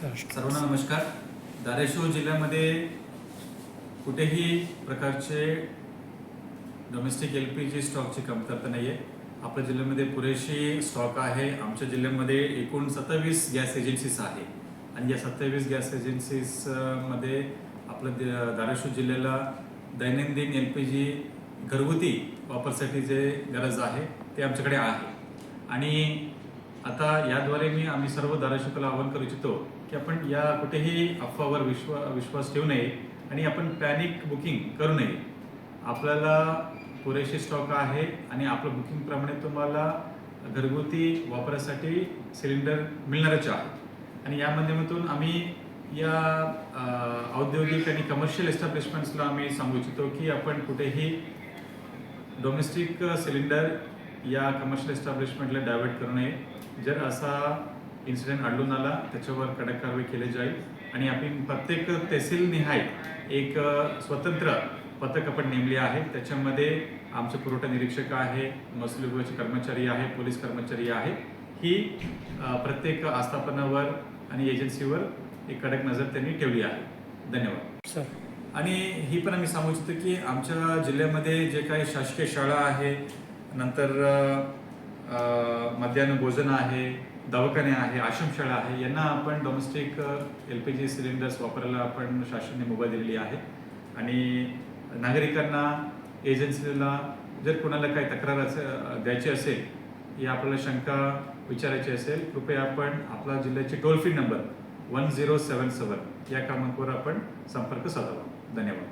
सर्वांना नमस्कार. धाराशिव जिल्ह्यामध्ये कुठेही प्रकारचे डोमेस्टिक LPG स्टॉकची कमतरता नाही आहे. आपल्या जिल्ह्यामध्ये पुरेशी स्टॉक आहे. आमच्या जिल्ह्यामध्ये एकूण 27 गॅस एजन्सीज आहे आणि या 27 गॅस एजन्सीज मध्ये आपल्या धाराशिव जिल्ह्याला दैनंदिन LPG घरगुती वापरासाठी जे गरज आहे ते आमच्याकडे आहे. आणि आता याद्वारे आम्ही सर्व धाराशिवला आवाहन करू इच्छितो की आपण या कुठेही अफवावर विश्वास ठेवू नये आणि आपण पॅनिक बुकिंग करू नये. आपल्याला पुरेशी स्टॉक आहे आणि आपलं बुकिंगप्रमाणे तुम्हाला घरगुती वापरासाठी सिलेंडर मिळणारच आहे. आणि या माध्यमातून आम्ही या औद्योगिक आणि कमर्शियल एस्टॅब्लिशमेंट्सला आम्ही सांगू इच्छितो की आपण कुठेही डोमेस्टिक सिलेंडर या कमर्शियल एस्टॅब्लिशमेंटला डायव्हर्ट करू नये. जर असा इन्सिडेंट आढळून आला त्याच्यावर कडक कारवाई केली जाईल आणि आपण प्रत्येक तहसीलनिहाय एक स्वतंत्र पथक आपण नेमले आहे. त्याच्यामध्ये आमचे पुरवठा निरीक्षक आहे, महसूल विभागाचे कर्मचारी आहे, पोलीस कर्मचारी आहे. ही प्रत्येक आस्थापनावर आणि एजन्सीवर एक कडक नजर त्यांनी ठेवली आहे. धन्यवाद सर. आणि ही पण आम्ही सांगू इच्छितो की आमच्या जिल्ह्यामध्ये जे काही शासकीय शाळा आहे, नंतर मध्यान्ह भोजन आहे, दवाखाने आहे, आश्रमशाळा आहे, यांना आपण डोमेस्टिक LPG सिलेंडर्स वापरायला आपण शासनाने मुभा दिलेली आहे. आणि नागरिकांना एजन्सीला जर कोणाला काही तक्रार द्यायची असेल या आपल्याला शंका विचारायची असेल, कृपया आपण आपला जिल्ह्याचे टोल फ्री नंबर 1077 या क्रमांकावर आपण संपर्क साधावा. धन्यवाद.